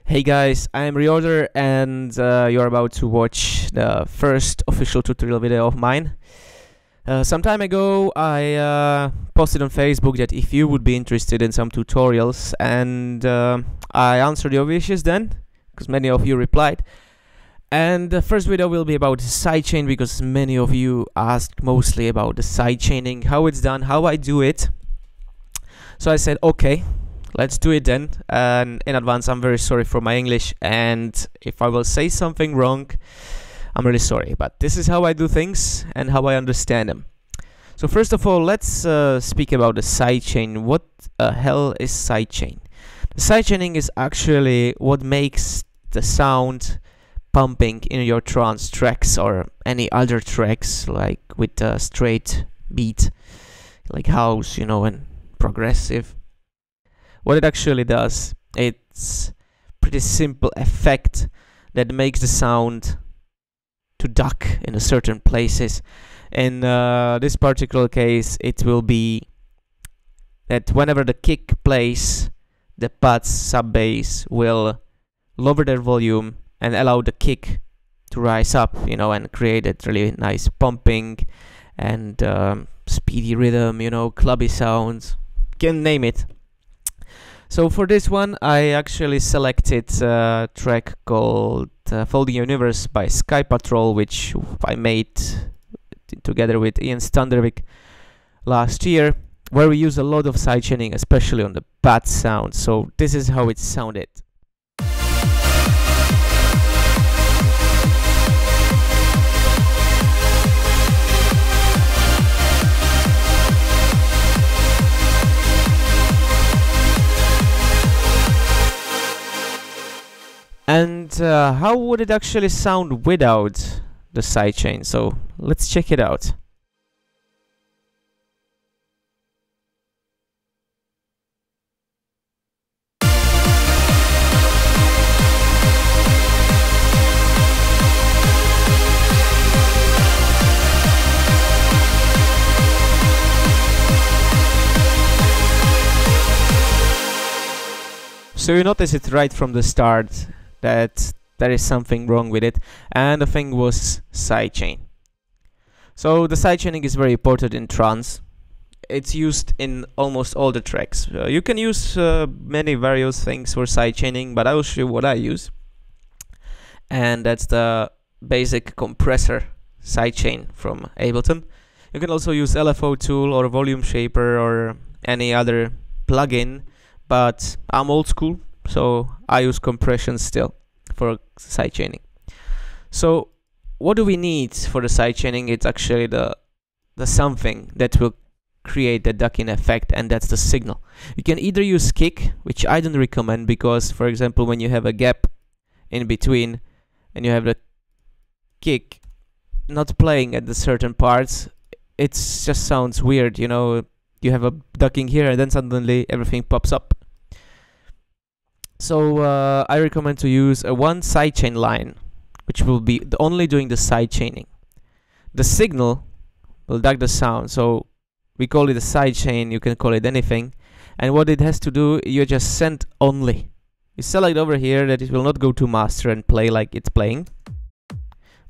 Hey guys, I'm ReOrder and you're about to watch the first official tutorial video of mine. Some time ago I posted on Facebook that if you would be interested in some tutorials, and I answered your wishes then, because many of you replied. And the first video will be about sidechain, because many of you asked mostly about the sidechaining, how it's done, how I do it. So I said, okay, let's do it then. And in advance, I'm very sorry for my English, and if I will say something wrong, I'm really sorry, but this is how I do things and how I understand them. So first of all, let's speak about the sidechain. What the hell is sidechain? The sidechaining is actually what makes the sound pumping in your trance tracks or any other tracks, like with a straight beat, like house, you know, and progressive. What it actually does, it's pretty simple effect that makes the sound to duck in a certain places. In this particular case, it will be that whenever the kick plays, the pads sub bass will lower their volume and allow the kick to rise up, you know, and create that really nice pumping and speedy rhythm, you know, clubby sounds, can name it. So for this one, I actually selected a track called Folding Universe by Sky Patrol, which I made together with Ian Standerwick last year, where we use a lot of sidechaining, especially on the pad sound. So this is how it sounded. And how would it actually sound without the sidechain? So let's check it out. So you notice it right from the start that there is something wrong with it, and the thing was sidechain. So the sidechaining is very important in trance. It's used in almost all the tracks. You can use many various things for sidechaining, but I will show you what I use, and that's the basic compressor sidechain from Ableton. You can also use LFO tool or volume shaper or any other plugin, but I'm old school, so I use compression still for sidechaining. So what do we need for the sidechaining? It's actually the something that will create the ducking effect, and that's the signal. You can either use kick, which I don't recommend, because for example, when you have a gap in between and you have the kick not playing at the certain parts, it just sounds weird, you know. You have a ducking here and then suddenly everything pops up. So I recommend to use a one sidechain line, which will be only doing the sidechaining. The signal will duck the sound, so we call it a sidechain, you can call it anything. And what it has to do, you just send only. You select over here that it will not go to master and play like it's playing,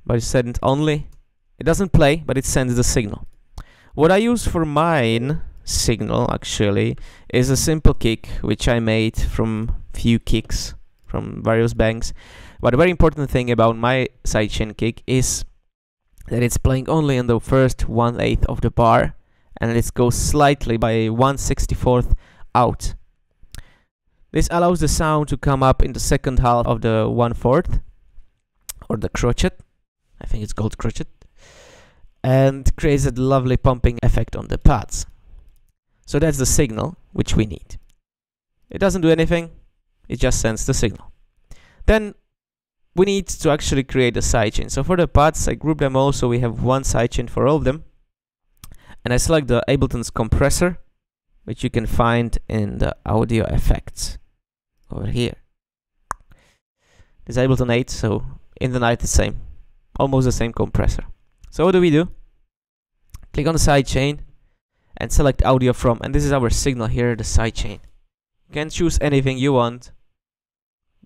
but you send only. It doesn't play, but it sends the signal. What I use for mine signal actually is a simple kick, which I made from few kicks from various banks. But a very important thing about my sidechain kick is that it's playing only on the first 1/8 of the bar, and it goes slightly by 1/64 out. This allows the sound to come up in the second half of the 1/4, or the crotchet. I think it's called crotchet, and creates a lovely pumping effect on the pads. So that's the signal which we need. It doesn't do anything, it just sends the signal. Then we need to actually create a sidechain. So for the pads, I group them all, so we have one sidechain for all of them. And I select the Ableton's compressor, which you can find in the audio effects over here. It's Ableton 8, so in the night the same, almost the same compressor. So what do? Click on the sidechain and select audio from, and this is our signal here, the sidechain. You can choose anything you want.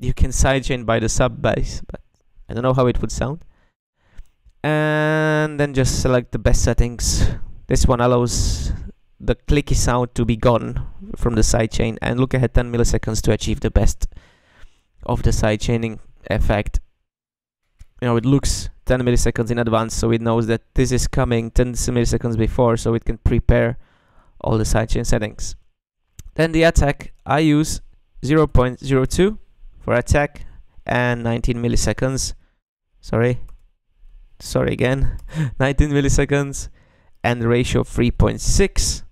you can sidechain by the sub bass, but I don't know how it would sound. And then just select the best settings. This one allows the clicky sound to be gone from the sidechain, and look ahead 10 milliseconds to achieve the best of the sidechaining effect. You know, it looks 10 milliseconds in advance, so it knows that this is coming 10 milliseconds before, so it can prepare all the sidechain settings. Then the attack, I use 0.02 for attack and 19 milliseconds. Sorry again. 19 milliseconds and ratio 3.6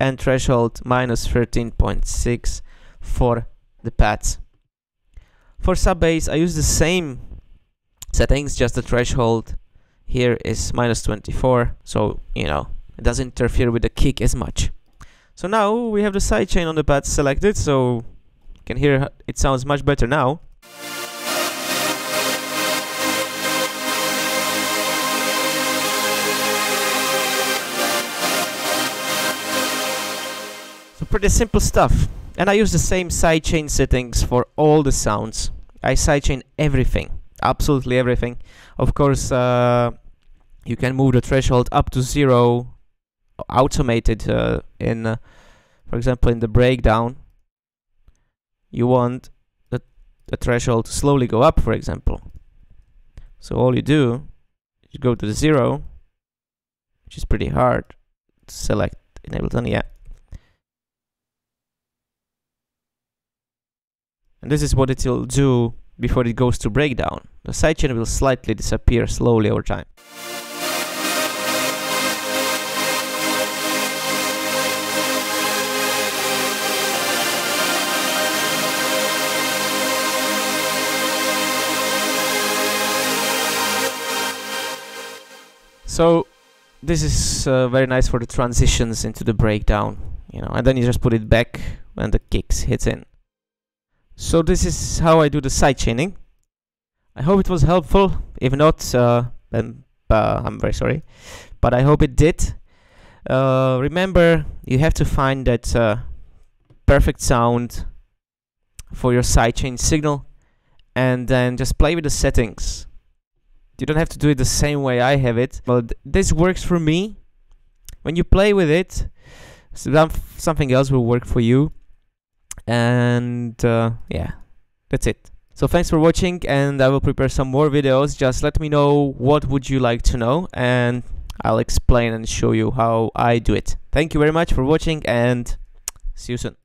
and threshold minus 13.6 for the pads. For sub bass, I use the same settings, just the threshold here is minus 24, so you know, it doesn't interfere with the kick as much. So now we have the sidechain on the pads selected, so you can hear it sounds much better now. So pretty simple stuff. And I use the same sidechain settings for all the sounds. I sidechain everything, absolutely everything. Of course, you can move the threshold up to 0, automated in, for example, in the breakdown. You want the threshold to slowly go up, for example. So all you do is go to the 0, which is pretty hard to select in Ableton, yeah. And this is what it will do before it goes to breakdown. The sidechain will slightly disappear slowly over time. So this is very nice for the transitions into the breakdown, you know, and then you just put it back when the kicks hits in. So this is how I do the sidechaining. I hope it was helpful. If not, then I'm very sorry, but I hope it did. Remember, you have to find that perfect sound for your sidechain signal, and then just play with the settings. You don't have to do it the same way I have it. Well, this works for me. When you play with it, something else will work for you. And yeah, that's it. So thanks for watching, and I will prepare some more videos. Just let me know what would you like to know, and I'll explain and show you how I do it. Thank you very much for watching, and see you soon.